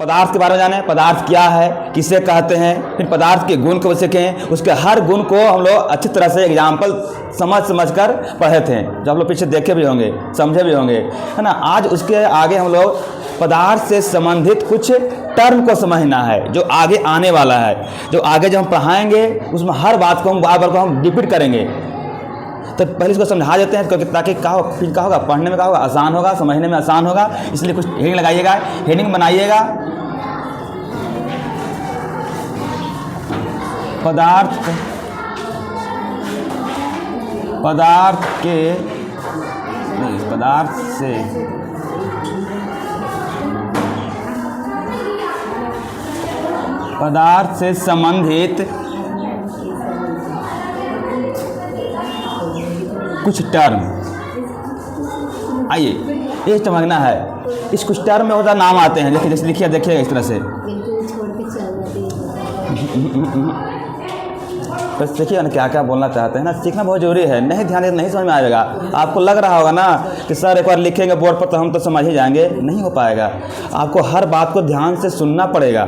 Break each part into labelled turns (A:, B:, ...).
A: पदार्थ के बारे में जाने, पदार्थ क्या है, किसे कहते हैं, फिर पदार्थ के गुण को सीखें। उसके हर गुण को हम लोग अच्छी तरह से एग्जाम्पल समझ कर पढ़े थे, जो आप लोग पीछे देखे भी होंगे, समझे भी होंगे, है ना। आज उसके आगे हम लोग पदार्थ से संबंधित कुछ टर्म को समझना है, जो आगे आने वाला है, जो आगे जब हम पढ़ाएंगे उसमें हर बात को हम बार-बार को हम रिपीट करेंगे। तो पहले इसको समझा देते हैं ताकि फिर क्या होगा, पढ़ने में क्या होगा, आसान होगा, समझने में आसान होगा। इसलिए कुछ हेडिंग लगाइएगा, हेडिंग बनाइएगा। पदार्थ से संबंधित कुछ टर्म। आइए ये समझना है, इस कुछ टर्म में होता नाम आते हैं। देखिए, जैसे देखिएगा इस तरह से, बस देखिए ना क्या क्या बोलना चाहते हैं ना। सीखना बहुत जरूरी है, नहीं ध्यान दें नहीं समझ में आएगा। आपको लग रहा होगा ना कि सर एक बार लिखेंगे बोर्ड पर तो हम तो समझ ही जाएंगे, नहीं हो पाएगा। आपको हर बात को ध्यान से सुनना पड़ेगा,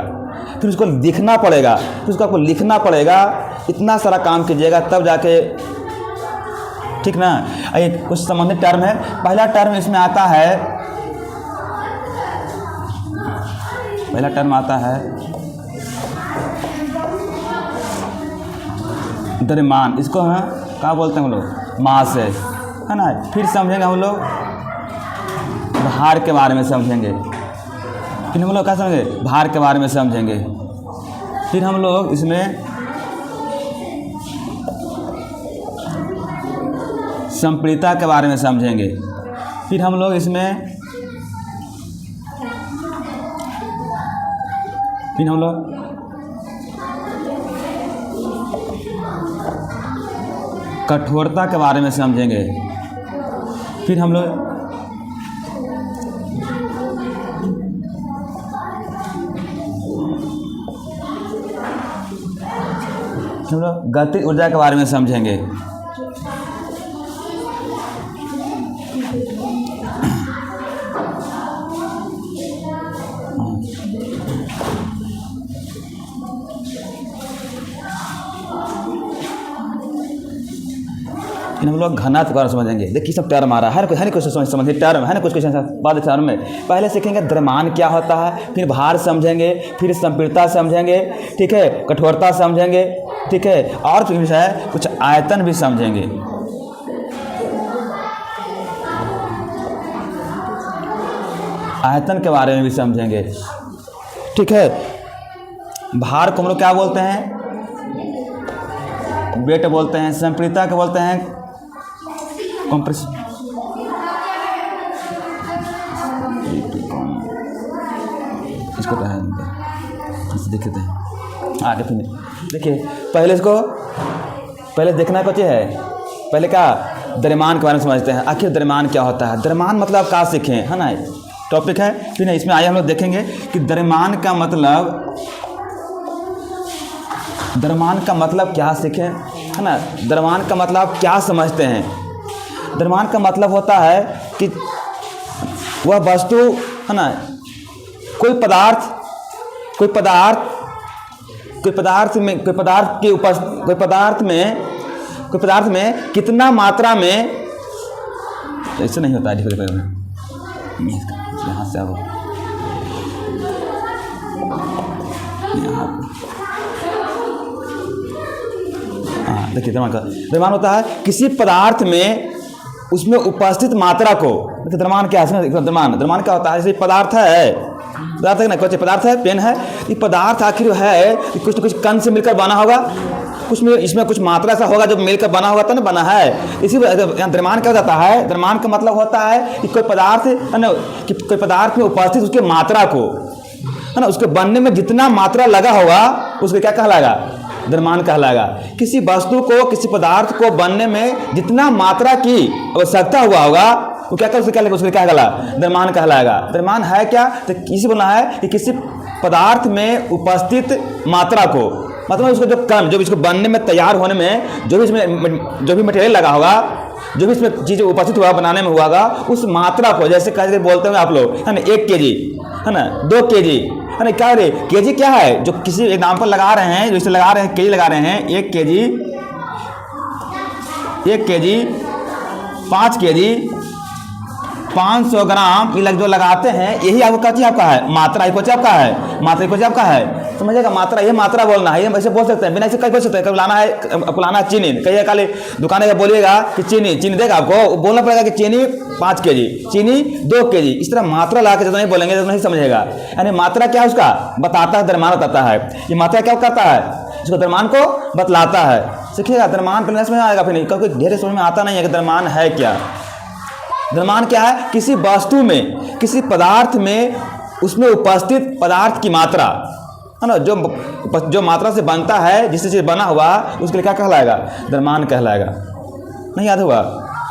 A: फिर उसको लिखना पड़ेगा, फिर उसको आपको लिखना पड़ेगा। इतना सारा काम कीजिएगा तब जाके, ठीक ना। ये कुछ संबंधित टर्म है। पहला टर्म इसमें आता है, द्रव्यमान। इसको हम क्या बोलते हैं हम लोग, मास है ना। फिर समझेंगे हम लोग भार के बारे में समझेंगे, फिर हम लोग क्या समझेंगे, भार के बारे में समझेंगे। फिर हम लोग इसमें संप्रेरिता के बारे में समझेंगे। फिर हम लोग इसमें कठोरता के बारे में समझेंगे। फिर हम लोग गतिज ऊर्जा के बारे में समझेंगे। हम लोग घनत्व के बारे में समझेंगे। देखिए सब टर्म आ रहा है, हर कुछ समझिए टर्म है ना, कुछ बाद टर्म में। पहले सीखेंगे द्रव्यमान क्या होता है, फिर भार समझेंगे, फिर संप्रेरिता समझेंगे, ठीक है, कठोरता समझेंगे, ठीक है, और फिर है कुछ आयतन भी समझेंगे। आयतन के बारे में भी समझेंगे, ठीक है। भार को हम लोग क्या बोलते हैं, वेट बोलते हैं। संप्रेरिता के बोलते हैं कंप्रेशन। इसको क्या है, देखते हैं आगे। फिर देखिए पहले देखना कुछ है, पहले क्या द्रव्यमान के बारे में समझते हैं। आखिर द्रव्यमान क्या होता है, द्रव्यमान मतलब क्या सीखें, है ना, टॉपिक है। फिर ना इसमें आइए हम लोग देखेंगे कि द्रव्यमान का मतलब क्या सीखें, है ना। द्रव्यमान का मतलब क्या समझते हैं। द्रव्यमान का मतलब होता है कि वह वस्तु, है ना, कोई पदार्थ में कितना मात्रा में, ऐसे नहीं होता है। यहाँ से अब देखिए, द्रव्यमान होता है किसी पदार्थ में उसमें उपस्थित मात्रा को। द्रव्यमान क्या है, द्रव्यमान क्या होता है, जैसे पदार्थ है ना, कुछ पदार्थ है, पेन है, ये पदार्थ आखिर है कि कुछ न कुछ कण से मिलकर बना होगा, कुछ में इसमें कुछ मात्रा ऐसा होगा जो मिलकर बना होगा तो ना बना है। इसी द्रव्यमान क्या होता है, द्रव्यमान का मतलब होता है कि कोई पदार्थ है ना, कि कोई पदार्थ में उपस्थित उसके मात्रा को, है ना, उसके बनने में जितना मात्रा लगा होगा उसको क्या कहलाएगा, द्रव्यमान कहलाएगा। किसी वस्तु को, किसी पदार्थ को बनने में जितना मात्रा की आवश्यकता हुआ होगा वो क्या कर, क्या कहला, द्रव्यमान कहलाएगा। द्रव्यमान है क्या, तो किसी बोलना है कि किसी पदार्थ में उपस्थित मात्रा को, मतलब उसको जो कण, जो इसको बनने में, तैयार होने में जो भी मटेरियल लगा होगा, जो भी इसमें चीज़ें उपस्थित हुआ, बनाने में हुआ, उस मात्रा को, जैसे कहते बोलते हैं आप लोग, है ना, 1 kg, है ना, 2 kg, है ना। क्या हो रही है, केजी क्या है, जो किसी एग्जाम्पल लगा रहे हैं, जैसे लगा रहे हैं केजी लगा रहे हैं, 1 केजी 5 केजी 500 ग्राम ये जो लगाते हैं, यही आपको क्या चीज आपका है, मात्रा ही कुछ आपका है, मात्रा कुछ आपका है, समझिएगा। मात्रा ये मात्रा बोलना है, ये वैसे बोल सकते हैं, बिना इसे कहीं बोल सकते हैं। कभी लाना है, आपको लाना है चीनी, कहिए काले दुकान का बोलिएगा कि चीनी देगा आपको, बोलना पड़ेगा कि चीनी 5 केजी, चीनी 2 केजी, इस तरह मात्रा ला के जब नहीं बोलेंगे तो नहीं समझेगा। यानी मात्रा क्या है उसका बताता है, द्रव्यमान बताता है। ये मात्रा क्या करता है, इसको द्रव्यमान को बतलाता है। सीखिएगा, द्रव्यमान पहले समझ में आएगा, फिर नहीं, क्योंकि ढेर समझ में आता नहीं है कि द्रव्यमान है क्या। द्रव्यमान क्या है, किसी वस्तु में, किसी पदार्थ में उसमें उपस्थित पदार्थ की मात्रा, है ना, जो मात्रा से बनता है, जिससे चीज बना हुआ, उसके लिए क्या कहलाएगा, द्रव्यमान कहलाएगा। नहीं याद हुआ,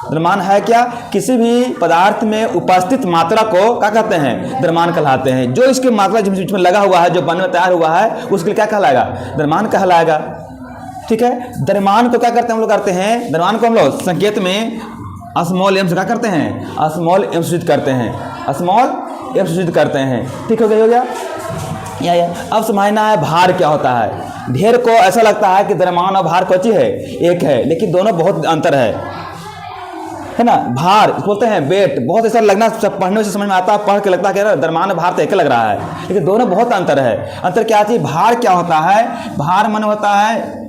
A: द्रव्यमान है क्या, किसी भी पदार्थ में उपस्थित मात्रा को क्या कहते हैं, द्रव्यमान कहलाते हैं। जो इसकी मात्रा जिसमें लगा हुआ है, जो बनने में तैयार हुआ है, उसके लिए क्या कहलाएगा, द्रव्यमान कहलाएगा। ठीक है, द्रव्यमान को क्या करते हैं हम लोग, करते हैं द्रव्यमान को हम लोग संकेत में स्मॉल एम से क्या करते हैं, स्मॉल एम सूचित करते हैं, स्मॉल एम सूचित करते हैं। ठीक हो गया। या अब समझना है भार क्या होता है। ढेर को ऐसा लगता है कि द्रव्यमान और भार कोई है, एक है, लेकिन दोनों बहुत अंतर है ना। भार बोलते हैं वेट, बहुत ऐसा लगना, सब पढ़ने से समझ में आता है, पढ़ के लगता है कि द्रव्यमान भार तो एक लग रहा है, लेकिन दोनों बहुत अंतर है। अंतर क्या चीज, भार क्या होता है, भार मन होता है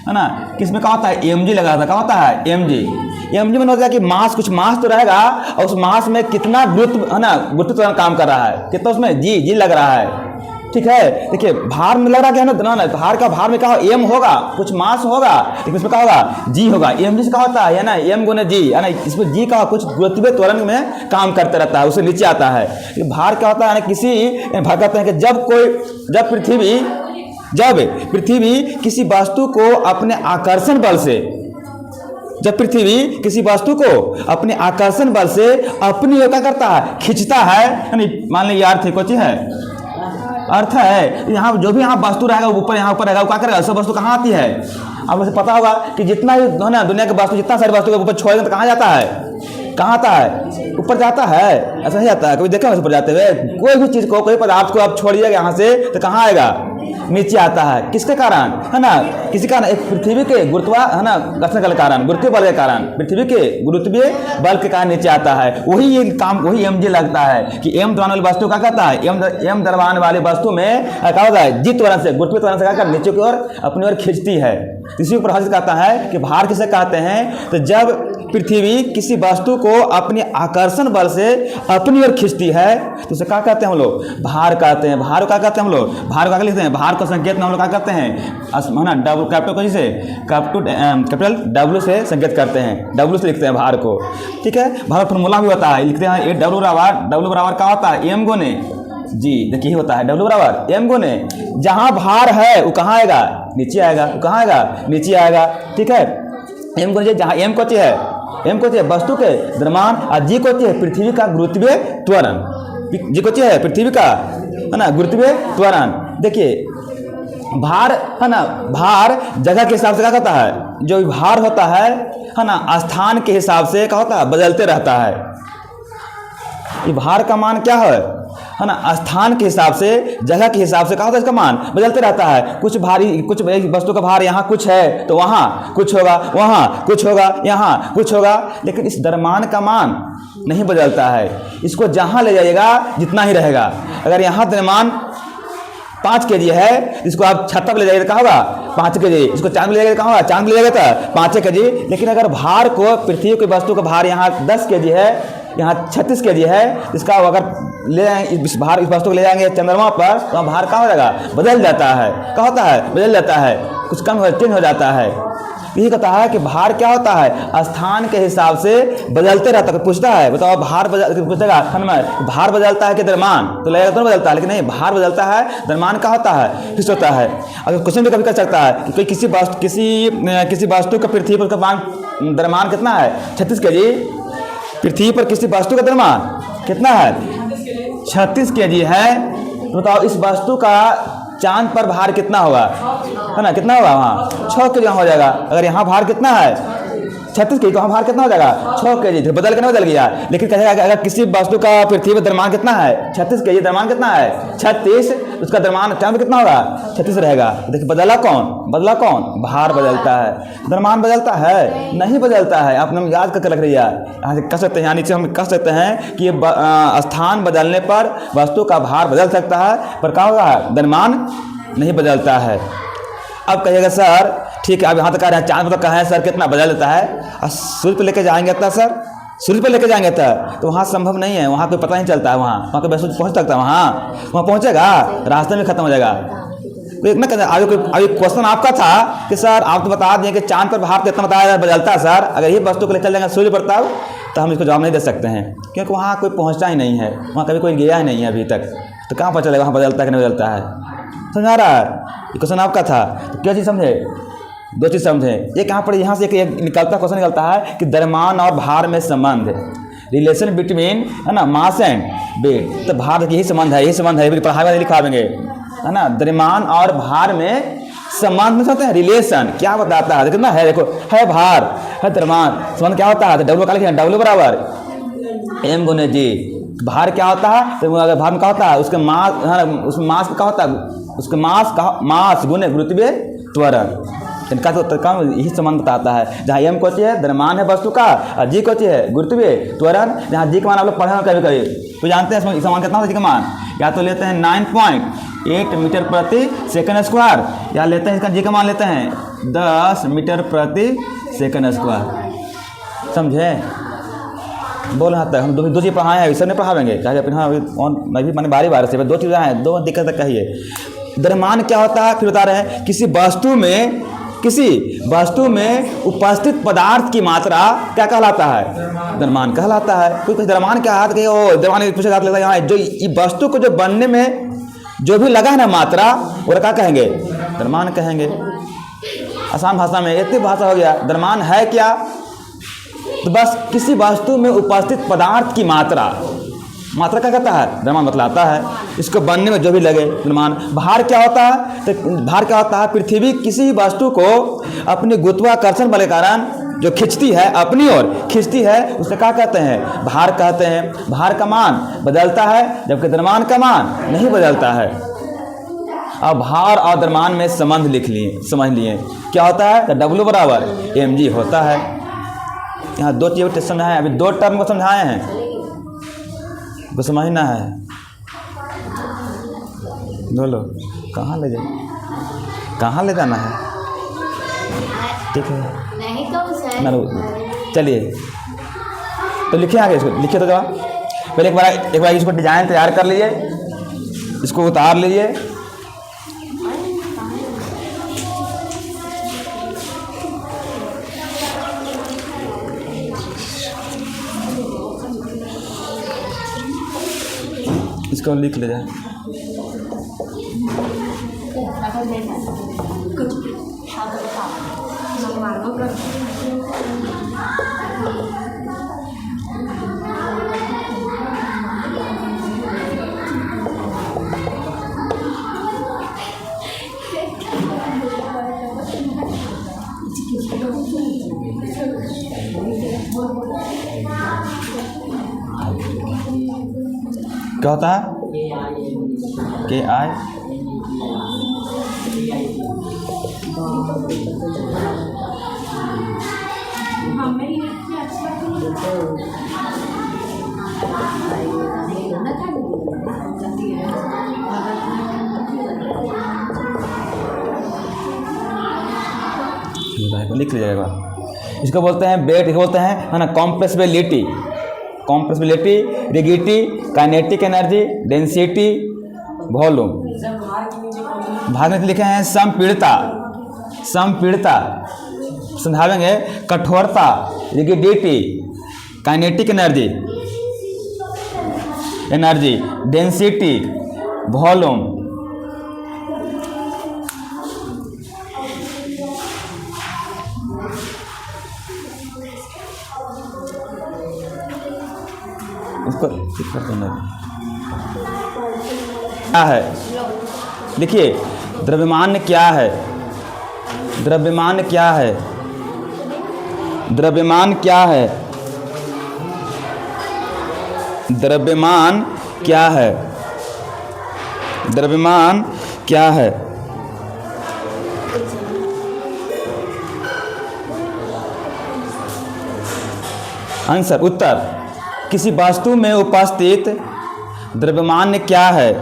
A: ना, किसमें क्या होता है, mg लगा था, क्या होता है, mg मन होता है कि मास, कुछ मास तो रहेगा, और उस मास में कितना गुरुत्व, है ना, गुरुत्व काम कर रहा है, कितना उसमें जी लग रहा है। ठीक है, देखिए भार में लग रहा क्या है ना, भार का, भार में क्या हो, m होगा, कुछ मास होगा, लेकिन इसमें क्या होगा, जी होगा। mg से क्या होता है ना, m गुने जी, है ना, इसमें जी का कुछ गुरुत्वीय त्वरण में काम करते रहता है, उससे नीचे आता है। भार क्या होता है ना, किसी भार कहते हैं कि जब पृथ्वी किसी वस्तु को अपने आकर्षण बल से, जब पृथ्वी किसी वस्तु को अपने आकर्षण बल से अपनी ओर क्या करता है, खींचता है, यानी मान लीजिए अर्थ है, कुछ है, अर्थ है, यहाँ जो भी यहाँ वस्तु रहेगा ऊपर, यहाँ ऊपर रहेगा, वो क्या करेगा, सब वस्तु कहाँ आती है, आपको से पता होगा कि जितना भी ना दुनिया के वस्तु, जितना सारी वस्तु के ऊपर छोड़ेंगे तो कहाँ जाता है, कहाँ आता है, ऊपर जाता है। ऐसा नहीं जाता है, कभी देखा ऊपर जाते हुए, कोई भी चीज को, कोई पदार्थ को आप छोड़िएगा यहाँ से तो कहाँ आएगा, नीचे आता है। किसके कारण, है ना, किसी कारण, एक पृथ्वी के है ना, घर्षण के कारण, गुरुत्वीय बल के कारण, पृथ्वी के गुरुत्वीय बल के कारण नीचे आता है। वही ये काम, वही mg लगता है कि m द्रव्यमान वाली वस्तु क्या कहता है, m द्रव्यमान वाली वस्तु में क्या होता है, जी त्वरण से, गुरुत्वीय त्वरण से क्या कर नीचे की ओर अपनी ओर खींचती है। इसी को प्रभावित कहता है कि भार किसे कहते हैं, तो जब पृथ्वी किसी वस्तु को अपने आकर्षण बल से अपनी ओर खींचती है तो उसे क्या कहते हैं हम लोग, भार कहते हैं। भार को क्या कहते हैं हम लोग, भार को क्या लिखते हैं, भार को संकेत में हम लोग क्या करते हैं, है ना, डब्ल्यू, कैपिटल W से संकेत करते हैं, W से लिखते हैं भार को। ठीक है, भार फॉर्मूला भी होता है, लिखते हैं W बराबर क्या होता है, m गुने जी। देखिए होता है W बराबर m गुने, जहाँ भार है वो कहाँ आएगा, नीचे आएगा, वो कहाँ आएगा, नीचे आएगा। ठीक है, m गुने, जहाँ m को है, m को है वस्तु के द्रव्यमान, और g को है पृथ्वी का गुरुत्वीय त्वरण, जी को है पृथ्वी का, है ना, गुरुत्वीय त्वरण। देखिए भार, है ना, भार जगह के हिसाब से क्या कहता है, जो भार होता है ना, स्थान के हिसाब से क्या होता है, बदलते रहता है। ये भार का मान क्या है ना, स्थान के हिसाब से, जगह के हिसाब से क्या होता है, इसका मान बदलते रहता है। कुछ भारी, कुछ वस्तु का भार यहाँ कुछ है तो वहाँ कुछ होगा, वहाँ कुछ होगा, यहाँ कुछ होगा, लेकिन इस द्रव्यमान का मान नहीं बदलता है। इसको जहाँ ले जाइएगा जितना ही रहेगा। अगर यहाँ द्रव्यमान 5 केजी है, इसको आप छत पर ले जाइए तो कहाँ होगा, 5 केजी, इसको चांद में ले जाइए कहाँ होगा, चांद में ले जाएगा तो 5 केजी। लेकिन अगर भार को, पृथ्वी की वस्तु का भार यहाँ 10 केजी है, यहाँ 36 केजी है, इसका अगर ले जाएंगे इस वस्तु को ले जाएंगे चंद्रमा पर तो भार कहाँ हो जाएगा, बदल जाता है। क्या होता है, बदल जाता है, कुछ कम चेंज हो जाता है। यही कहता है कि भार क्या होता है, स्थान के हिसाब से बदलते रहता है। पूछता है, बताओ भार पूछेगा भार बदलता है कि द्रव्यमान, तो लगेगा दोनों बदलता है, लेकिन नहीं, भार बदलता है, द्रव्यमान का होता है, फिक्स होता है। अगर क्वेश्चन भी कभी कर सकता है कि कोई किसी वस्तु का पृथ्वी पर द्रव्यमान कितना है, 36 केजी, पृथ्वी पर किसी वस्तु का द्रव्यमान कितना है, 36 केजी है, तो बताओ इस वस्तु का चांद पर भार कितना होगा, है ना, कितना होगा, वहाँ 6 केजी हो जाएगा। अगर यहाँ भार कितना है, 36 kg, तो वहाँ भार कितना हो जाएगा 6 kg, तो बदल के नहीं बदल गया। लेकिन कहेगा अगर किसी वस्तु का पृथ्वी पर द्रव्यमान कितना है 36 kg, द्रव्यमान कितना है 36, उसका द्रव्यमान टाइम कितना होगा 36 रहेगा। देखिए बदला कौन, भार बदलता है, द्रव्यमान बदलता है नहीं बदलता है। आपने याद करके रख लिया, यहाँ से कह सकते हैं, यानी हम कह सकते हैं कि स्थान बदलने पर वस्तु का भार बदल सकता है, पर क्या होगा द्रव्यमान नहीं बदलता है। अब कहिएगा सर ठीक है, अब यहाँ तक आ रहे हैं, चांद पर कहाँ है सर, कितना बदल देता है, और सूर्य पर लेके जाएंगे तब सर, सूर्य पर लेके जाएंगे तो वहाँ संभव नहीं है, वहाँ कोई पता नहीं चलता है, वहाँ कोई वस्तु पहुँच सकता है, वहाँ पहुँचेगा रास्ते में खत्म हो जाएगा। इतना अभी क्वेश्चन आपका था कि सर आप तो बता दिए कि चांद पर भार कितना बताया बदलता है सर, अगर ये वस्तु को ले चल जाएंगे सूर्य पर तो हम इसको जवाब नहीं दे सकते हैं, क्योंकि वहाँ कोई पहुँचता ही नहीं है, वहाँ कभी कोई गया ही नहीं है अभी तक, तो कहाँ पता चलेगा वहाँ बदलता है कि नहीं बदलता है। समझा रहा है, ये क्वेश्चन आपका था, तो क्या चीज़ समझे, 2 चीज़ समझे। एक यहाँ पर यहाँ से एक निकलता क्वेश्चन निकलता है कि द्रव्यमान और भार में संबंध, रिलेशन बिटवीन, है ना, मास एंड वेट। तो भार यही संबंध है, पढ़ाई में लिखावेंगे, है ना, द्रव्यमान और भार में संबंध में होते हैं, रिलेशन क्या बताता है, कितना है, देखो है भार है द्रव्यमान, संबंध क्या होता है, तो डब्ल्यू का लिखे, डब्ल्यू बराबर m गुने जी। भार क्या होता है, तो अगर भार में क्या होता है, उसके मास, उसमें मास क्या होता है, उसके मास गुने गुरुत्वीय त्वरण, इनका तो यही संबंध बताता है। जहाँ m कोची है द्रव्यमान है वस्तु का, और g कोची है गुरुत्वीय त्वरण। जहाँ g का मान आप लोग पढ़े कभी कभी तो जानते हैं इसमें समान कितना होता है, g का मान या तो लेते हैं 9.8 मीटर प्रति सेकंड स्क्वायर, या लेते हैं इसका g का मान लेते हैं 10 मीटर प्रति सेकंड स्क्वायर। समझे, बोल रहा था हम दो चीज़ पढ़ाए हैं, सब नहीं पढ़ाएंगे क्या, हाँ मैं भी मैंने बारी से 2 चीज़ें हैं, 2 दिक्कत तक कहिए। द्रव्यमान क्या होता है, फिर बता रहे हैं किसी वस्तु में उपस्थित पदार्थ की मात्रा क्या कहलाता है, द्रव्यमान कहलाता है। कोई द्रव्यमान क्या हाथ गए, ओ द्रव्यमान पूछे हाथ लगता है, यहाँ जो वस्तु को जो बनने में जो भी लगा है ना मात्रा, वो क्या कहेंगे, द्रव्यमान कहेंगे। आसान भाषा में इतनी भाषा हो गया। द्रव्यमान है क्या, तो बस किसी वस्तु में उपस्थित पदार्थ की मात्रा क्या कहता है, द्रव्यमान बतलाता है, इसको बनने में जो भी लगे द्रव्यमान। भार क्या होता है, तो भार क्या होता है, पृथ्वी किसी वस्तु को अपने गुरुत्वाकर्षण बल के कारण जो खींचती है, अपनी ओर खींचती है, उसे क्या कहते हैं, भार कहते हैं। भार का मान बदलता है, जबकि द्रव्यमान का मान नहीं बदलता है। अब भार और द्रव्यमान में संबंध समझ लिए क्या होता है, तो W बराबर mg होता है। यहाँ 2 चीज़ें समझाए, अभी 2 टर्म को समझाए हैं, को समझना है। बोलो कहाँ ले जाना है, ठीक है
B: नहीं तो
A: चलिए तो लिखिए आगे, इसको लिखिए तो जवाब। पहले एक बार इसको डिजाइन तैयार कर लीजिए, इसको उतार लीजिए, इसको लिख ले जाए। क्या होता है, KI लिख लीजिएगा। इसको बोलते हैं वेट, इसको बोलते हैं, है ना, compressibility, rigidity, kinetic energy, density, volume. भाग में लिखे हैं संपीड़ता, समझावेंगे, कठोरता, rigidity, kinetic energy, density, volume. उसको क्या है, देखिए द्रव्यमान क्या है, द्रव्यमान क्या है? द्रव्यमान क्या है? द्रव्यमान क्या है? आंसर, उत्तर, किसी वस्तु में उपस्थित द्रव्यमान क्या है?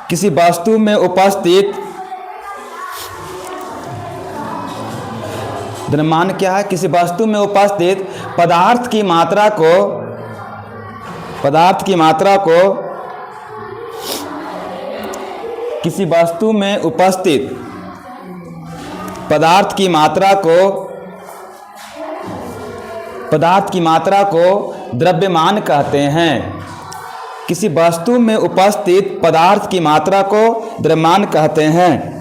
A: किसी वस्तु में उपस्थित द्रव्यमान क्या है? किसी वस्तु में उपस्थित पदार्थ की मात्रा को किसी वस्तु में उपस्थित पदार्थ की मात्रा को द्रव्यमान कहते हैं। किसी वस्तु में उपस्थित पदार्थ की मात्रा को द्रव्यमान कहते हैं।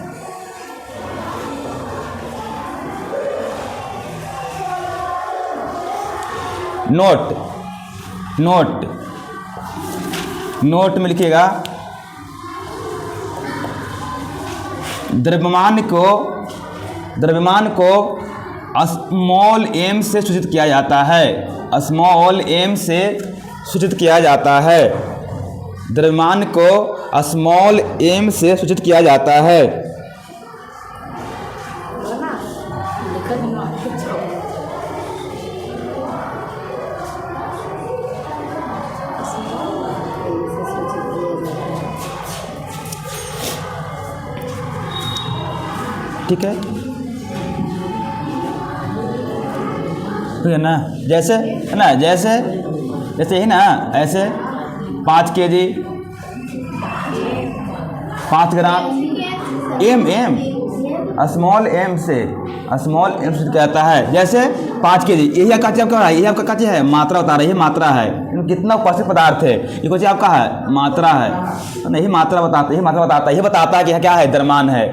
A: नोट में लिखिएगा, द्रव्यमान को स्मॉल एम से सूचित किया जाता है। स्मॉल एम से सूचित किया जाता है। द्रव्यमान को स्मॉल एम से सूचित किया जाता है। ठीक है ना, जैसे है ना, जैसे ही ना, ऐसे 5 kg 5 ग्राम एम स्मॉल एम से कहता है। जैसे 5 kg, यही आपका है, यही आपका क्या है? मात्रा बता रही है, मात्रा है। कितना उपस्थित पदार्थ है, ये कुछ आपका है, मात्रा है। नहीं, मात्रा बताता है, ये बताता है कि क्या है? द्रव्यमान है,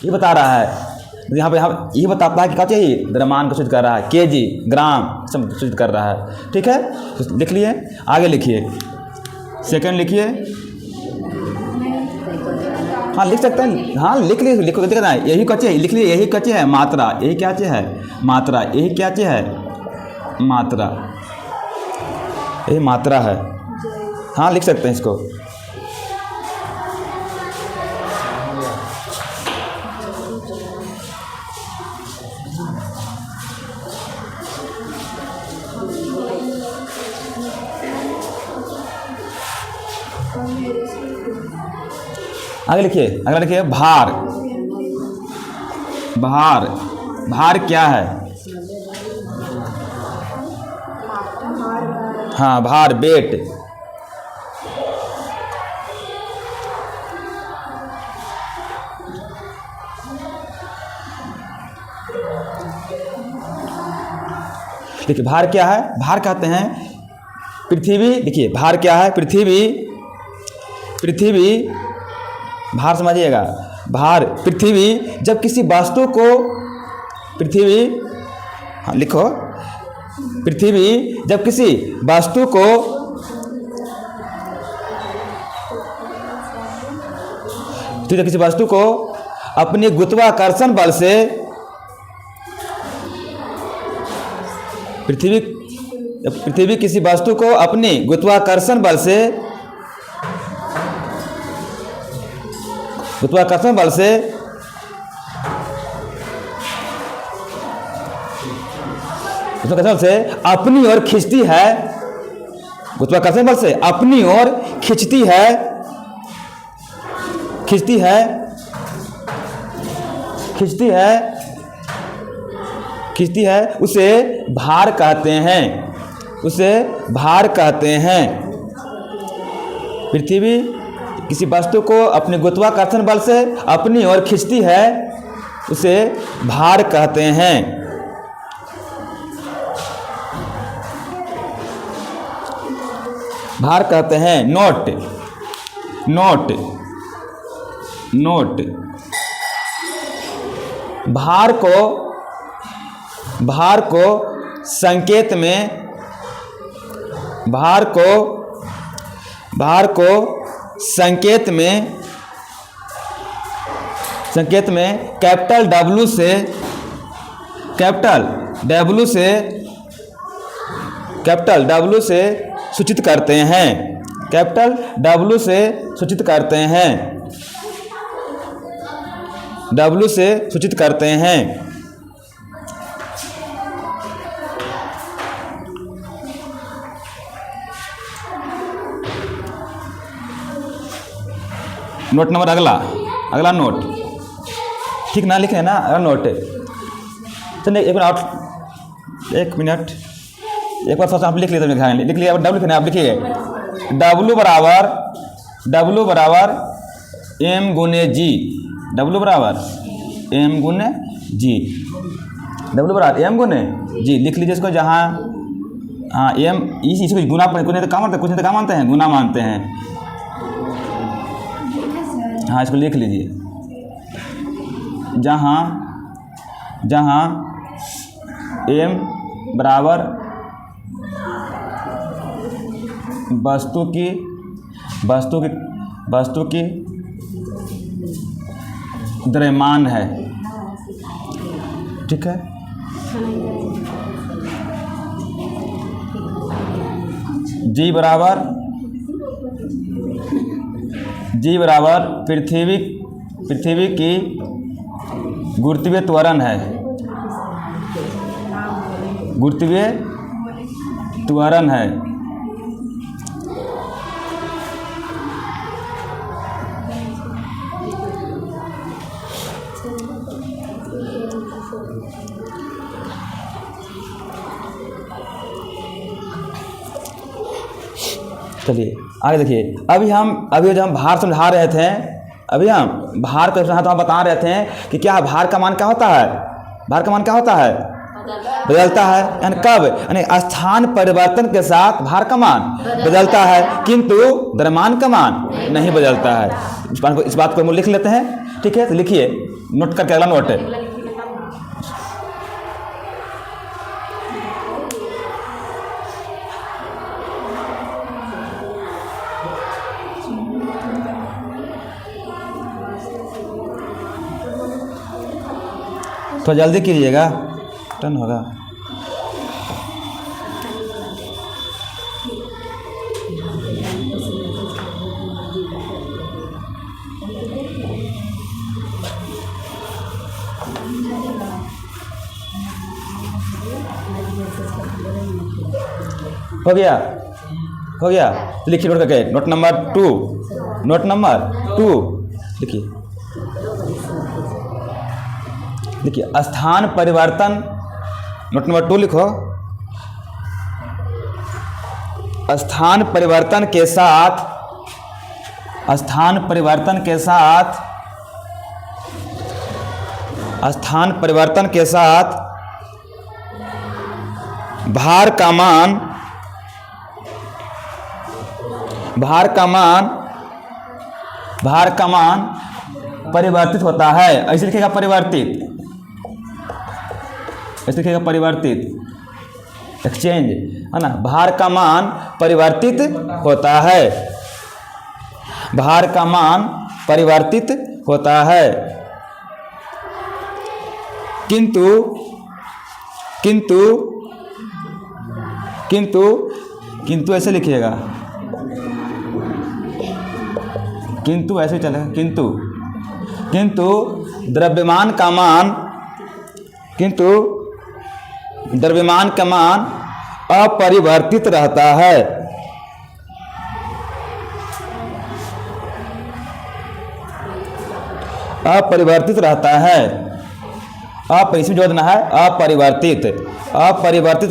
A: ये बता रहा है। यहाँ पे ये बताता है कि क्या चाहिए? द्रव्यमान को सूचित कर रहा है, केजी, ग्राम सब सूचित कर रहा है। ठीक है, तो लिख लिए, आगे लिखिए, सेकंड लिखिए। हाँ लिख सकते हैं, हाँ लिख लीजिए, लिखो दिक्कत है, यही क्या चाहिए? लिख लीजिए, यही क्या चाहिए? मात्रा, यही क्या चाहिए है? मात्रा, यही क्या चाहिए है? मात्रा, यही मात्रा है। हाँ लिख सकते हैं इसको। आगे लिखिए, अगला लिखिए, भार। भार क्या है? हाँ, भार, वेट। देखिए भार क्या है? भार कहते हैं पृथ्वी। देखिए भार क्या है? पृथ्वी भार समझिएगा, भार पृथ्वी जब किसी वस्तु को हाँ लिखो, पृथ्वी जब किसी वस्तु को अपने गुरुत्वाकर्षण बल से पृथ्वी किसी वस्तु को अपने गुरुत्वाकर्षण बल से अपनी ओर खींचती है, गुरुत्वाकर्षण बल से अपनी ओर खींचती है, उसे भार कहते हैं। पृथ्वी किसी वस्तु को अपने गुरुत्वाकर्षण बल से अपनी ओर खींचती है, उसे भार कहते हैं। भार कहते हैं। नोट भार को संकेत में कैपिटल कैपिटल W से सूचित करते हैं, कैपिटल W से सूचित करते हैं, W से सूचित करते हैं। नोट नंबर अगला नोट, ठीक ना लिखे ना, अगला नोट। चलिए एक मिनट एक बार सोच आप लिख लिए, लिख लिया। डब्ल्यू लिखना आप लिखिए, W बराबर M गुने G, W बराबर M गुने G, W बराबर M गुने G लिख लीजिए इसको। जहाँ हाँ M इसको गुना कुछ नहीं तो क्या मानते हैं, गुना मानते हैं। हाँ इसको लिख लीजिए। जहाँ M बराबर वस्तु की द्रव्यमान है, ठीक है। G बराबर पृथ्वी की गुरुत्वीय त्वरण है, गुरुत्वीय त्वरण है। चलिए आगे देखिए। अभी जब हम भार समझा रहे थे, अभी हम भार को समझा तो हम बता रहे थे कि क्या भार का मान क्या होता है, भार का मान क्या होता है, बदलता है। यानी कब, यानी स्थान परिवर्तन के साथ भार का मान बदलता है, किंतु द्रव्यमान का मान नहीं बदलता है। इस बात को हम लिख लेते हैं, ठीक है। तो लिखिए नोट करके, अगला नोट है। तो जल्दी कीजिएगा, टर्न होगा। हो गया। तो लिखिए नोट करके, नोट नंबर टू लिखिए। स्थान परिवर्तन, नोट नंबर 2 लिखो। स्थान परिवर्तन के साथ भार का मान परिवर्तित होता है। ऐसे लिखेगा परिवर्तित, एक्सचेंज है ना। भार का मान परिवर्तित होता है, भार का मान परिवर्तित होता है, किंतु ऐसे लिखिएगा, किंतु ऐसे चलेगा। किंतु द्रव्यमान का मान अपरिवर्तित रहता है। इसमें जो देना है अपरिवर्तित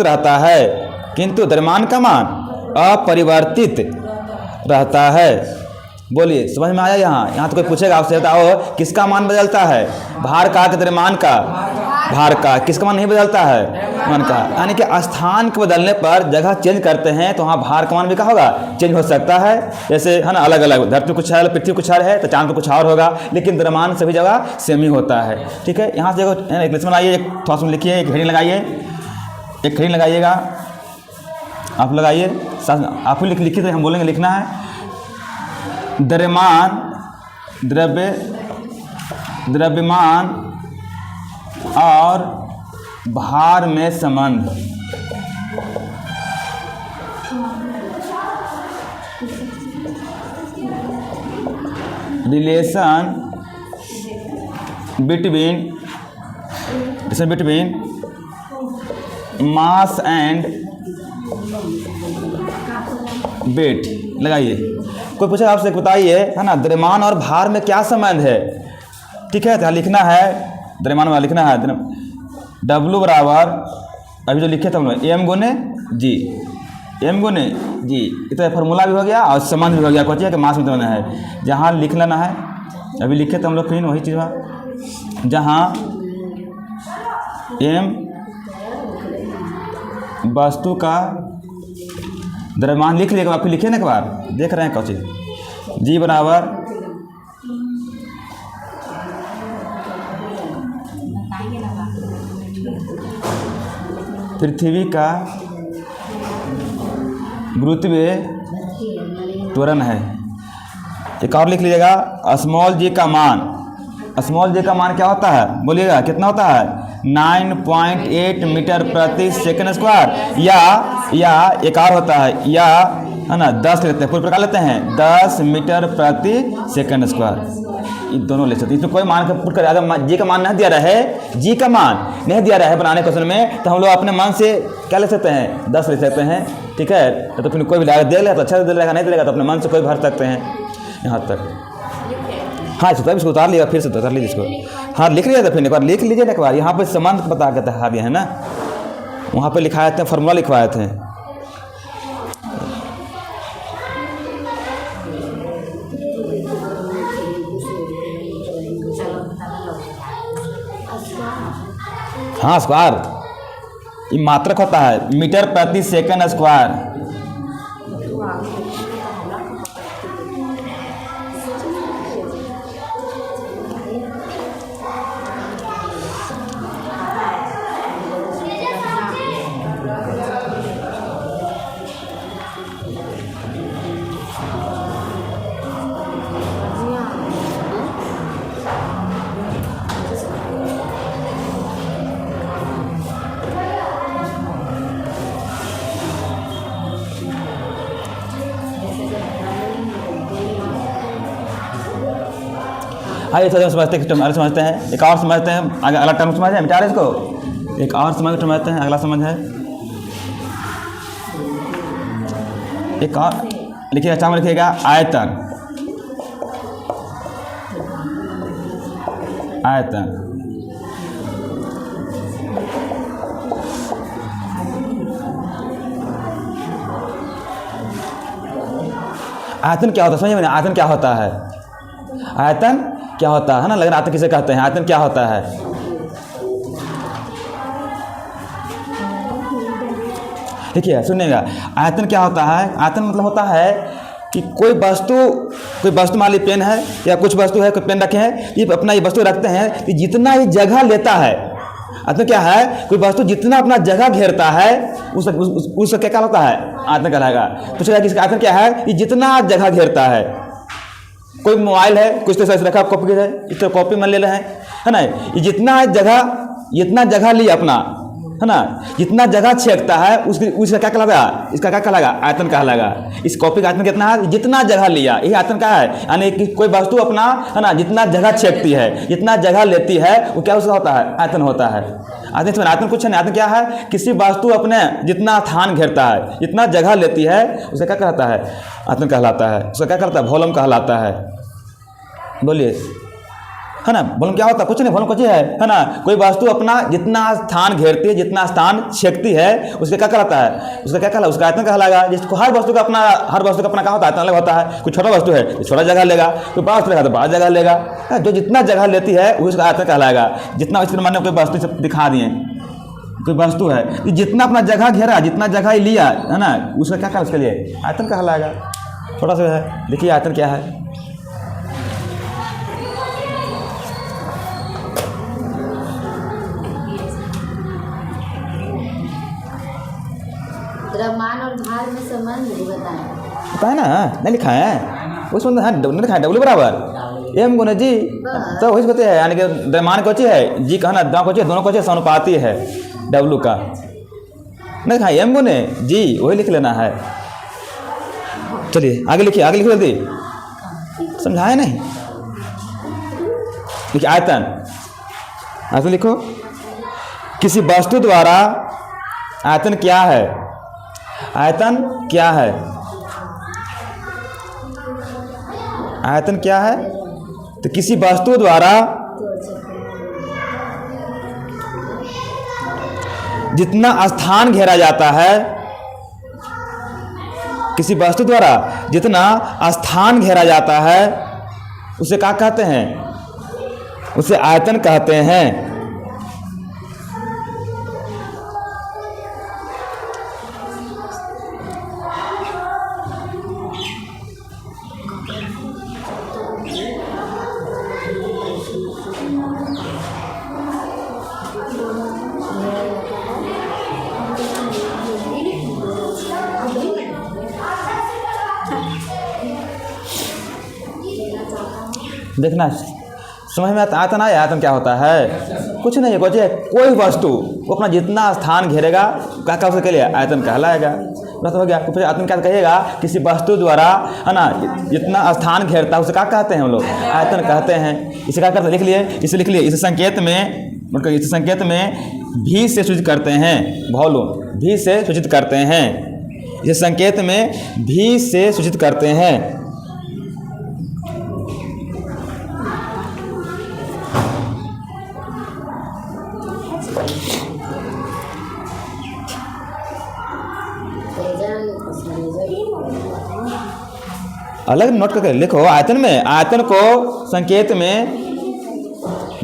A: रहता है, किंतु द्रव्यमान का मान अपरिवर्तित रहता है। बोलिए समझ में आया? यहाँ तो कोई पूछेगा आपसे, बताओ किसका मान बदलता है, भार का कि द्रव्यमान का? भार का। किसका मान नहीं बदलता है? मान का। यानी कि स्थान के बदलने पर जगह चेंज करते हैं तो वहाँ भार का मान भी क्या होगा, चेंज हो सकता है। जैसे है ना, अलग अलग, धरती कुछ है, पृथ्वी कुछ है तो चांद पर कुछ और होगा, लेकिन द्रव्यमान सभी जगह सेम ही होता है। ठीक है, यहाँ से देखो एक लिस्ट बनाइए, एक थोड़ा सा लिखिए, एक हेडिंग लगाइए, एक हेडिंग लगाइएगा, आप लगाइए, आप लिखिए तो हम बोलेंगे लिखना है। द्रव्यमान और भार में संबंध। Relation between mass and weight. लगाइए, कोई पूछे आपसे, बताइए, है ना, द्रव्यमान और भार में क्या संबंध है? ठीक है, तो लिखना है, द्रव्यमान वाला लिखना है, W बराबर, अभी जो लिखे थे हम लोग, M गुने जी, M गुने जी। इतना फार्मूला भी हो गया और संबंध भी हो गया। कुछ है कि मास में संबंध है, जहाँ लिख लेना है, अभी लिखे थे हम लोग, फिर वही चीज़ हुआ, जहाँ M वस्तु का द्रव्यमान लिख लिया, फिर लिखे ना एक बार, देख रहे हैं कौन चीज़, जी बराबर पृथ्वी का गुरुत्वीय त्वरण है। एक और लिख लीजिएगा, स्मॉल जी का मान, स्मॉल जी का मान क्या होता है, बोलिएगा कितना होता है, 9.8 मीटर प्रति सेकंड स्क्वायर, या एक और होता है, या है ना 10 लेते हैं, पूरे प्रकार लेते हैं, 10 मीटर प्रति सेकंड स्क्वायर। ये दोनों ले सकते हैं, इसमें कोई मान का पुट कर, अगर जी का मान नहीं दिया रहा है, जी का मान नहीं दिया रहा है बनाने क्वेश्चन में, तो हम लोग अपने मन से क्या ले सकते हैं, 10 ले सकते हैं। ठीक है, तो फिर कोई भी दे लेगा तो अच्छा से दे लेगा, नहीं देगा तो अपने मन से कोई भर सकते हैं यहाँ तक। हाँ, इसको उतार लिया, फिर से उतार लीजिए इसको। हाँ, लिख लिया था, फिर एक बार लिख लीजिए ना एक बार, यहाँ पे संबंध बता के दिखा दिया है ना, वहाँ पे लिखाए थे, फार्मूला लिखवाए थे। हाँ, स्क्वायर, ये मात्रक होता है, मीटर प्रति सेकंड स्क्वायर। हाँ, ये तो समझते हैं, समझते हैं, एक और समझते हैं, अगला टर्म समझ है, मिटा रहे इसको, एक और समझते हैं, अगला समझ है, एक और लिखिएगा, चावल लिखिएगा, आयतन, आयतन आयतन क्या होता है, समझिए मैंने, आयतन क्या होता है, आयतन क्या होता है ना, लेकिन आयतन किसे कहते हैं, आयतन क्या होता है, देखिए सुनिएगा, आयतन क्या होता है, आयतन मतलब होता है कि कोई वस्तु मान लीजिए पेन है या कुछ वस्तु है, कोई पेन रखे हैं, ये अपना ये वस्तु रखते हैं कि जितना ही जगह लेता है, आयतन क्या है, कोई वस्तु जितना अपना जगह घेरता है उसका क्या कहलाता है, आयतन कहलाएगा। पूछेगा कि इसका आयतन क्या है, ये जितना जगह घेरता है। कोई मोबाइल है, कुछ तो ऐसे रखा कॉपी है, इस तरह कॉपी में ले रहे हैं, है ना, ये जितना जगह लिया अपना, है ना, जितना जगह छेकता है उसका क्या कहलाएगा, इसका क्या कहलाएगा, आयतन कहलाएगा। इस कॉपी का आयतन कितना है, जितना जगह लिया, यही आयतन का है, यानी कि कोई वस्तु अपना, है ना, जितना जगह छेकती है, जितना जगह लेती है, वो क्या उसका होता है, आयतन होता है। आयतन कुछ नहीं, आयतन क्या है, किसी वस्तु अपने जितना स्थान घेरता है, जितना जगह लेती है, उसका क्या कहलाता है, आयतन कहलाता है। उसका क्या कहलाता है, वॉल्यूम कहलाता है। बोलिए, है ना, वॉल्यूम क्या होता है, कुछ नहीं, वॉल्यूम कुछ है ना, कोई वस्तु अपना जितना स्थान घेरती है, जितना स्थान छेकती है, उसका क्या कहलाता है, उसका क्या कहला, उसका आयतन कहलाएगा। जिसको हर वस्तु का अपना क्या होता है, आयतन अलग होता है। कोई छोटा वस्तु है तो छोटा जगह लेगा, कोई बड़ा वस्तु लेगा तो बड़ा जगह लेगा, जो जितना जगह लेती है उसका आयतन कहलाएगा। जितना इस मैंने कोई वस्तु सब दिखा दिए, कोई वस्तु है जितना अपना जगह घेरा, जितना जगह ही लिया, है ना, उसका क्या कहला, उसके लिए आयतन कहलाएगा। छोटा सा है, देखिए आयतन क्या है,
B: द्रव्यमान और भार में संबंध बताएं
A: ना, नहीं लिखा है उसमें, हाँ नहीं लिखा है, W बराबर M गुना जी, तो वही कहते हैं, यानी कि द्रव्यमान कौची है, जी कहना, दोनों कौची है, दोनों कौची समानुपाती है। डब्लू का नहीं हाँ एम बोने जी वही लिख लेना है। चलिए आगे लिखिए जल्दी, समझाए नहीं। देखिए आयतन, आयतन लिखो। किसी वस्तु द्वारा आयतन क्या है? आयतन क्या है? आयतन क्या है? तो किसी वस्तु द्वारा जितना स्थान घेरा जाता है, किसी वस्तु द्वारा जितना स्थान घेरा जाता है उसे क्या कहते हैं? उसे आयतन कहते हैं। देखना समझ में आता। आयतन आया, आयतन क्या होता है? कुछ नहीं है, कोई वस्तु वो अपना जितना स्थान घेरेगा क्या क्या उसे लिए आयतन कहलाएगा। तो हो गया। तो फिर आयतन क्या कहिएगा? किसी वस्तु द्वारा है ना जितना स्थान घेरता है उसे क्या कहते हैं हम लोग? आयतन कहते हैं। इसे क्या करते हैं? लिख लिए, इसे लिख लिए। इसे संकेत में मतलब इस संकेत में भी से सूचित करते हैं। वॉल्यूम भी से सूचित करते हैं। इसे संकेत में भी से सूचित करते हैं। अलग नोट करके लिखो। आयतन में, आयतन को संकेत में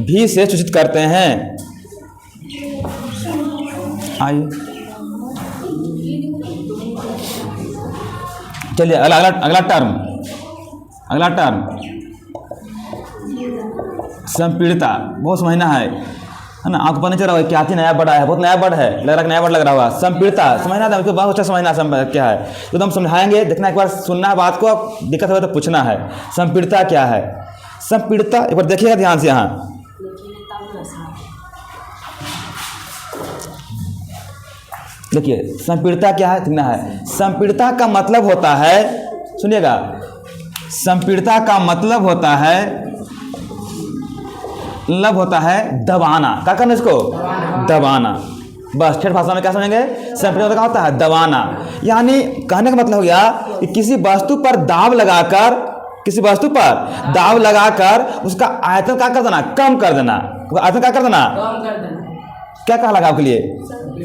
A: भी से सूचित करते हैं। आइए चलिए अगला टर्म संपीड़िता। बहुत समझना है ना। आपको पता नहीं चल रहा है क्या चीज नया बड़ा है, बहुत नया वर्ड है, लग रहा है नया वर्ड लग रहा होगा। संपीड़िता समझना था, बहुत अच्छा समझना क्या है तो हम समझाएंगे। देखना एक बार, सुनना है बात को, दिक्कत हो तो पूछना है। संपीड़िता क्या है? संपीड़िता एक बार देखिएगा ध्यान से। यहाँ देखिए संपीड़िता क्या है, दिखना है। संपीड़िता का मतलब होता है, सुनिएगा, संपीड़िता का मतलब होता है दबाना। क्या करना इसको? दबाना। बस ठेठ भाषा में क्या समझेंगे? संपीड़िता क्या होता है? दबाना। यानी कहने का मतलब हो गया कि किसी वस्तु पर दाब लगाकर उसका आयतन क्या कर देना? कम कर देना। आयतन क्या कर देना? क्या कहा लगा आपके लिए?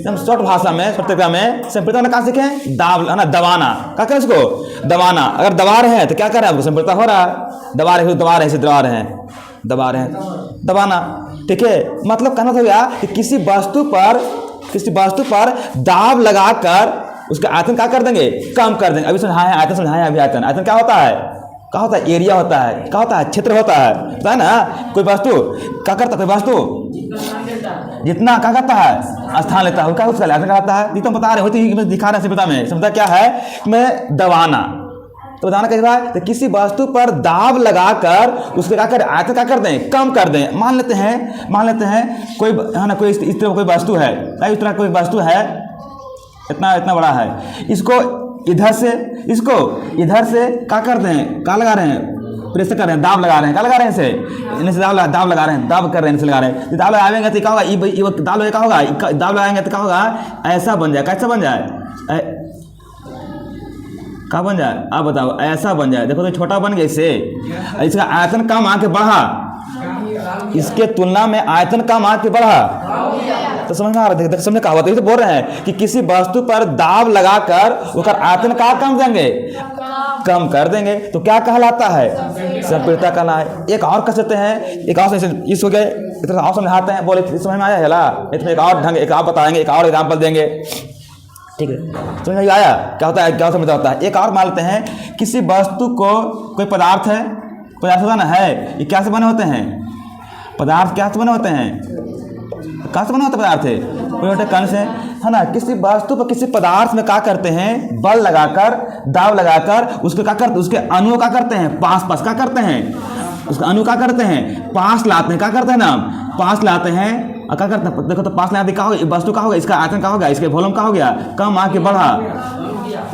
A: हम शॉर्ट भाषा में, शॉर्ट तरीका में संपीड़िता कहाँ सीखे? दाब है ना, दबाना। क्या करें इसको? दबाना। अगर दबा रहे हैं तो क्या कर रहे हैं? आपको संपीड़िता हो रहा है। दबा रहे हैं दबाना। ठीक है, मतलब कहना था भैया कि किसी वस्तु पर दाब लगाकर उसका आयतन क्या कर देंगे? कम कर देंगे। अभी समझाया आयतन, समझाया अभी आयतन। आयतन क्या होता है? क्या होता है? एरिया होता है। क्या होता है? क्षेत्र होता है। पता है ना? कोई वस्तु क्या करता है? कोई वस्तु जितना क्या करता है? स्थान लेता है, क्या उसका आयतन कहता है। ये तो बता रहे होते, दिखा रहे हैं। समझता क्या है? मैं दबाना। तो बताना कैसे है? तो किसी वस्तु पर दाब लगाकर उसके क्या करें? आयतन क्या कर दें? कम कर दें। मान लेते हैं कोई है ना, कोई इस तरह कोई वस्तु है, इस तरह कोई वस्तु है, इतना बड़ा है। इसको इधर से क्या कर दें? क्या लगा रहे हैं? प्रेस कर रहे हैं, दाब लगा रहे हैं। क्या लगा रहे हैं? इसे इन्हें से दाब लगा रहे हैं, दाब कर रहे हैं, इनसे लगा रहे हैं। दाब लगाएंगे तो क्या होगा? दाब लगा होगा, दाब लगाएंगे तो क्या होगा? ऐसा बन जाए। कैसा बन जाए? क्या बन जाए? आप बताओ। ऐसा बन जाए। देखो तो छोटा बन गया इससे। इसका आयतन कम आके बढ़ा, इसके तुलना में आयतन कम आके बढ़ा। तो समझ में आ रहा है? समझने का हुआ तो बोल रहे हैं कि किसी वस्तु पर दाब लगाकर उसका आयतन का कम कर देंगे तो क्या कहलाता है? संपीड़िता कहना है। एक और कह सकते हैं, एक और इस हो गए, इतना और समझाते हैं। बोले समझ में आया है? इसमें एक और ढंग, एक और बताएंगे, एक और एग्जाम्पल देंगे। ठीक है, समझ में आया क्या होता है? क्या समझ होता है? एक और मान लेते हैं, किसी वस्तु को, कोई पदार्थ है, पदार्थ होता ना है, ये क्या से बने होते हैं? पदार्थ क्या से बने होते हैं? कहाँ से बना होता पदार्थ है? कोई कण से, है ना। किसी वस्तु पर, किसी पदार्थ में क्या करते हैं? बल लगाकर, दाब लगाकर उसके क्या करते? उसके अणु क्या करते हैं? पास क्या करते हैं? उसका अणु क्या करते हैं? पास लाते हैं। क्या करते हैं ना? पास लाते हैं और क्या करते हैं, देखो तो 5 लाख का होगा, वस्तु का होगा, इसका आयतन का होगा, इसके वॉल्यूम का हो गया, कम आके बढ़ा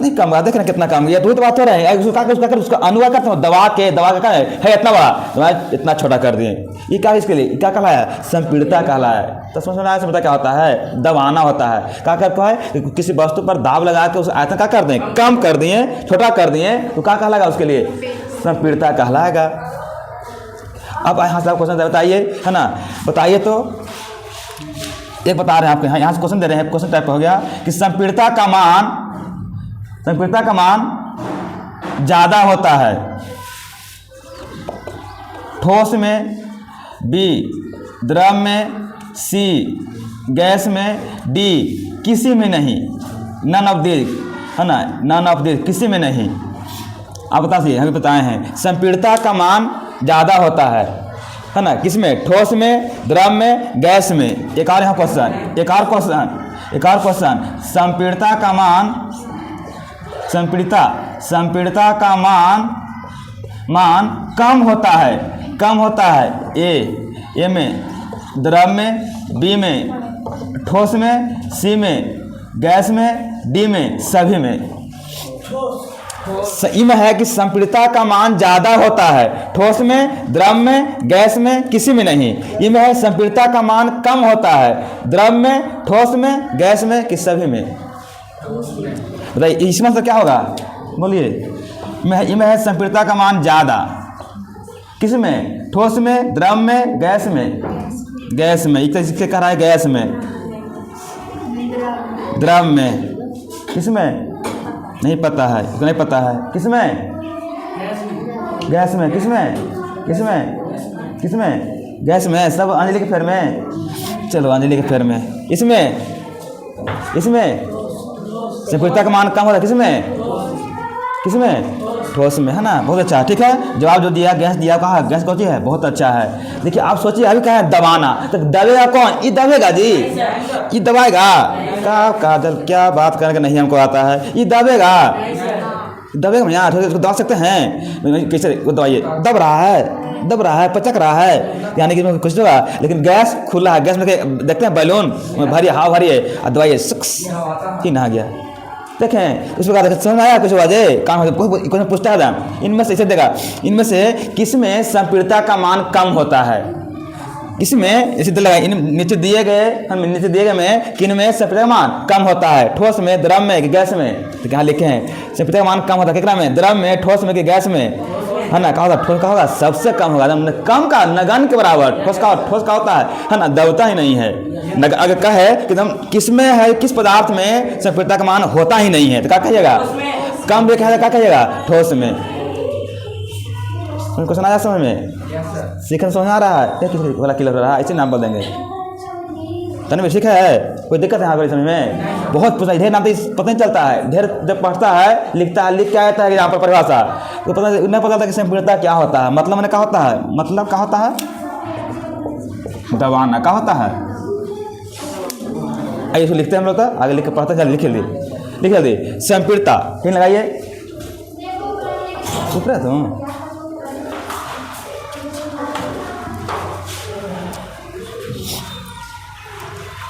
A: नहीं कम हुआ, देख रहे कितना कम गया, तो बात हो रहा है। उसका अनुवाद करते हो, दवा का क्या है इतना बड़ा, तो इतना छोटा कर दिए। ये क्या है, इसके लिए क्या कहलाया, संपीड़ितता कहलाया है। तो समझ में आया, समझता क्या होता है, दबाना होता है। क्या करता है, किसी वस्तु पर दाब लगा के उस आयतन क्या कर दें, कम कर दिए, छोटा कर दिए, तो क्या कहलाएगा उसके लिए, संपीड़ितता कहलाएगा। अब यहाँ से आप क्वेश्चन बताइए, है ना, बताइए तो एक बता रहे हैं आपको, यहाँ से क्वेश्चन दे रहे हैं, क्वेश्चन टाइप हो गया कि संपीड़ितता का मान ज़्यादा होता है ठोस में, बी द्रव में, सी गैस में, डी किसी में नहीं, नन ऑफ दिस, है ना, नन ऑफ दिस, किसी में नहीं। आप बताइए, हमें बताए हैं संपीड़ितता का मान ज़्यादा होता है ना, किसमें, ठोस में, द्रव में, गैस में। एक और यहाँ क्वेश्चन, एक और क्वेश्चन, संपीड़ितता का मान कम होता है ए में, द्रव में, बी में, ठोस में, सी में, गैस में, डी में, सभी में। सही में है कि संपीड़ितता का मान ज्यादा होता है ठोस में, द्रव में, गैस में, किसी में नहीं। ये में है संपीड़ितता का मान कम होता है द्रव में, ठोस में, गैस में, कि सभी में। बताइए इसमें से क्या होगा, बोलिए। इनमें है संपीड़ितता का मान ज्यादा, किस में, ठोस में, द्रव में, गैस में, इससे कह रहा है गैस में, द्रव में, किसमें नहीं पता है, नहीं पता है, किसमें, गैस में, किसमें, गैस में, सब अंजलि के फेर में, चलो अंजलि के फेर में, इसमें संपीड़ितता का मान कम होता है, किसमें, ठोस में, है ना। बहुत अच्छा, ठीक है, जवाब जो दिया, गैस दिया, कहा गैस कौन सी है, बहुत अच्छा है। देखिए आप सोचिए, अभी कहा है दबाना, तो दबेगा कौन, ये दबेगा जी, ये दबाएगा, काजल क्या बात करके नहीं हमको आता है, ये दबेगा यहाँ, इसको दबा सकते हैं कैसे, दबाइए, दब रहा है, पचक रहा है, यानी कि कुछ होगा। लेकिन गैस खुला है, गैस में देखते हैं बैलून भरी, हवा भरी है, और दबाइए ही नहा गया। देखें इस प्रकार समझ आया कुछ बाजे काम कोई पूछता है, इनमें से इसे देगा, इनमें से किसमें संपीड़ितता का मान कम होता है, किसमें, इसी तरह इन नीचे दिए गए में किन में संपीड़ितता का मान कम होता है, ठोस में, द्रव में, कि गैस में। तो क्या लिखे हैं, संपीड़ितता का मान कम होता है कितना में, द्रव में, ठोस में, कि गैस में, है ना। कहा होगा ठोस का होगा सबसे कम होगा, कम का नगन के बराबर, ठोस का होता है ना, दबता ही नहीं है। अगर कहे कि एकदम किसमें है, किस पदार्थ में संपीड़ितता का मान होता ही नहीं है, तो क्या कहिएगा, कम भी कहेगा, क्या कहिएगा, ठोस में। उनको सुना जा समझ में, सीखने समझ आ रहा है, क्या किसी वाला क्लियर हो रहा है, ऐसे नाम बोल देंगे तन में, ठीक है, कोई दिक्कत है यहाँ पर समझ में, बहुत पूछा, ढेर नाम तो पता नहीं चलता है, ढेर जब पढ़ता है, लिखता है, लिख के आता है यहाँ पर परिभाषा, तो पता नहीं पता था कि संपीड़ितता क्या होता है, मतलब मैंने क्या होता है, मतलब क्या होता है, दबाना क्या होता है। आइए इसको लिखते हैं हम लोग, तो आगे लिख के पढ़ते हैं, लिख ली संपीड़ितता, कहीं लगाइए, चुप रहे तुम,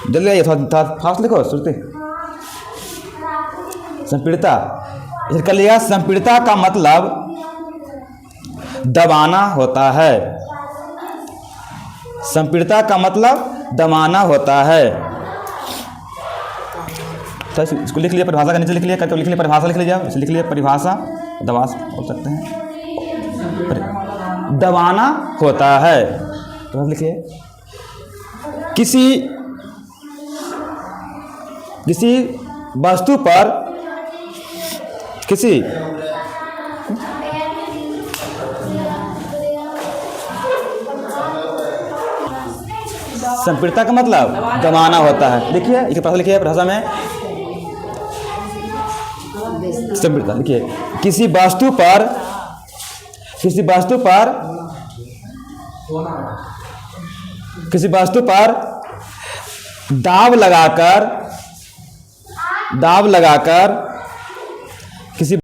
A: जल्दी आइए, थोड़ा फास्ट लिखो, श्रुति। संपीड़ितता कर लिया, संपीड़ितता का मतलब दबाना होता है, संपीड़ितता का मतलब दबाना होता है। तो इसको लिख लिया, परिभाषा का नीचे लिख लिया, करके लिख लिया, परिभाषा लिख लीजिए, लिख लिया परिभाषा, दबा बोल सकते हैं, दबाना होता है, तो लिखिए, किसी वस्तु पर, संपीड़ितता का मतलब दबाना होता है। लिखिए, एक प्रश्न लिखिए भाषा में, संपीड़ितता लिखिए, किसी वस्तु पर दाब लगाकर किसी